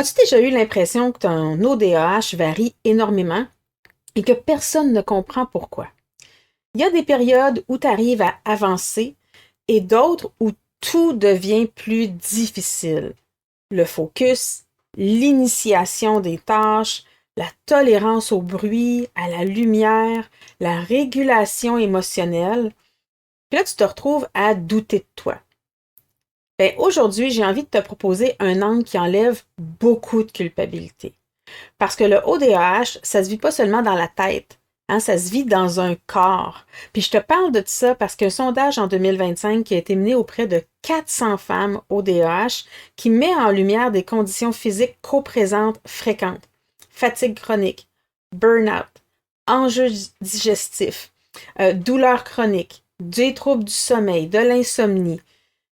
As-tu déjà eu l'impression que ton ODAH varie énormément et que personne ne comprend pourquoi? Il y a des périodes où tu arrives à avancer et d'autres où tout devient plus difficile. Le focus, l'initiation des tâches, la tolérance au bruit, à la lumière, la régulation émotionnelle. Puis là, tu te retrouves à douter de toi. Ben, aujourd'hui, j'ai envie de te proposer un angle qui enlève beaucoup de culpabilité. Parce que le ODAH, ça se vit pas seulement dans la tête, hein, ça se vit dans un corps. Puis je te parle de ça parce qu'un sondage en 2025 qui a été mené auprès de 400 femmes ODAH qui met en lumière des conditions physiques co-présentes fréquentes. Fatigue chronique, burn-out, enjeux digestifs, douleurs chroniques, des troubles du sommeil, de l'insomnie,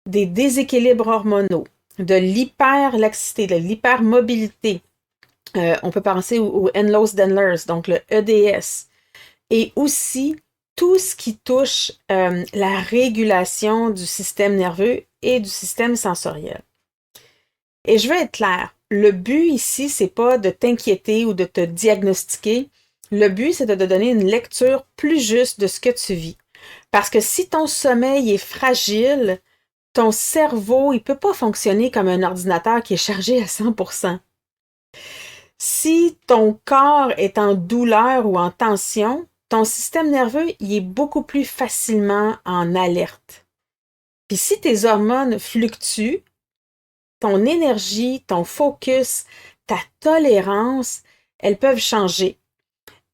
des déséquilibres hormonaux, de l'hyperlaxité, de l'hypermobilité. On peut penser au Ehlers-Danlos, donc le EDS, et aussi tout ce qui touche la régulation du système nerveux et du système sensoriel. Et je veux être claire, le but ici, c'est pas de t'inquiéter ou de te diagnostiquer. Le but, c'est de te donner une lecture plus juste de ce que tu vis. Parce que si ton sommeil est fragile, ton cerveau, il peut pas fonctionner comme un ordinateur qui est chargé à 100%. Si ton corps est en douleur ou en tension, ton système nerveux il est beaucoup plus facilement en alerte. Puis si tes hormones fluctuent, ton énergie, ton focus, ta tolérance, elles peuvent changer.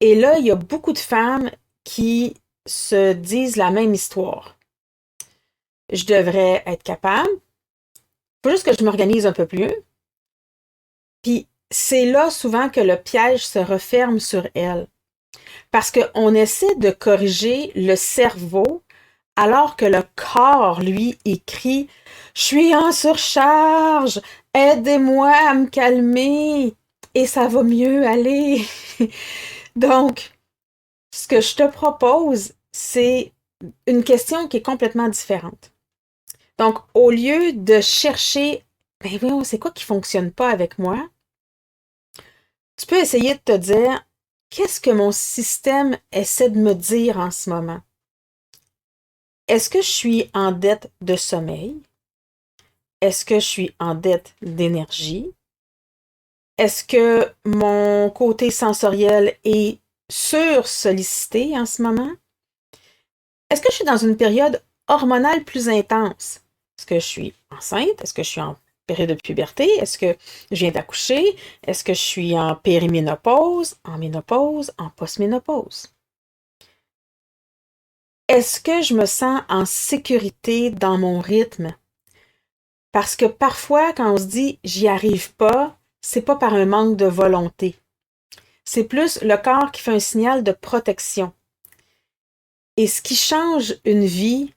Et là, il y a beaucoup de femmes qui se disent la même histoire. Je devrais être capable, faut juste que je m'organise un peu plus. Puis c'est là souvent que le piège se referme sur elles. Parce qu'on essaie de corriger le cerveau alors que le corps, lui, écrit « Je suis en surcharge, aidez-moi à me calmer et ça va mieux aller. » Donc, ce que je te propose, c'est une question qui est complètement différente. Donc, au lieu de chercher « Ben voyons, c'est quoi qui fonctionne pas avec moi? » Tu peux essayer de te dire qu'est-ce que mon système essaie de me dire en ce moment? Est-ce que je suis en dette de sommeil? Est-ce que je suis en dette d'énergie? Est-ce que mon côté sensoriel est sur-sollicité en ce moment? Est-ce que je suis dans une période hormonale plus intense? Est-ce que je suis enceinte? Est-ce que je suis en période de puberté? Est-ce que je viens d'accoucher? Est-ce que je suis en périménopause, en ménopause, en postménopause? Est-ce que je me sens en sécurité dans mon rythme? Parce que parfois, quand on se dit j'y arrive pas, c'est pas par un manque de volonté. C'est plus le corps qui fait un signal de protection. Et ce qui change une vie,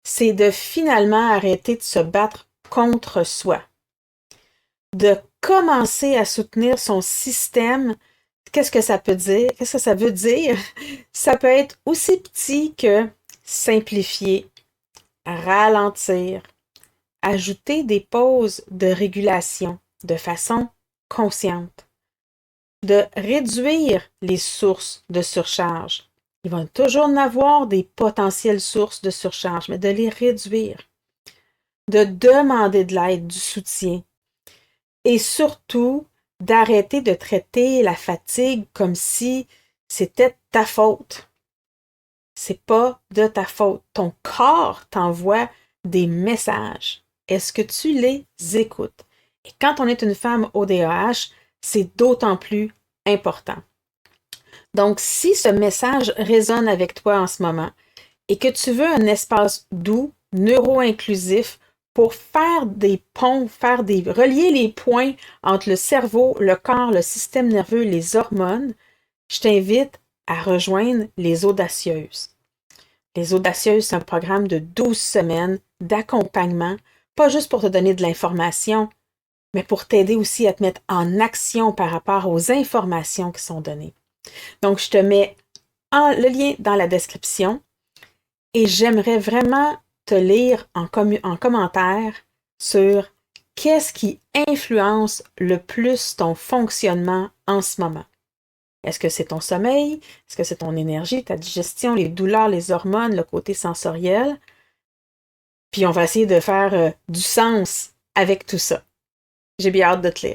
c'est de finalement arrêter de se battre contre soi. De commencer à soutenir son système. Qu'est-ce que ça peut dire? Qu'est-ce que ça veut dire? Ça peut être aussi petit que simplifier, ralentir, ajouter des pauses de régulation de façon consciente, de réduire les sources de surcharge. Il va toujours en avoir des potentielles sources de surcharge, mais de les réduire, de demander de l'aide, du soutien et surtout d'arrêter de traiter la fatigue comme si c'était ta faute. C'est pas de ta faute. Ton corps t'envoie des messages. Est-ce que tu les écoutes? Et quand on est une femme ODAH, c'est d'autant plus important. Donc, si ce message résonne avec toi en ce moment et que tu veux un espace doux, neuro-inclusif pour faire des ponts, relier les points entre le cerveau, le corps, le système nerveux, les hormones, je t'invite à rejoindre les Audacieuses. Les Audacieuses, c'est un programme de 12 semaines d'accompagnement, pas juste pour te donner de l'information, mais pour t'aider aussi à te mettre en action par rapport aux informations qui sont données. Donc, je te mets le lien dans la description et j'aimerais vraiment te lire en commentaire sur Qu'est-ce qui influence le plus ton fonctionnement en ce moment? Est-ce que c'est ton sommeil? Est-ce que c'est ton énergie, ta digestion, les douleurs, les hormones, le côté sensoriel? Puis on va essayer de faire du sens avec tout ça. J'ai bien hâte de te lire.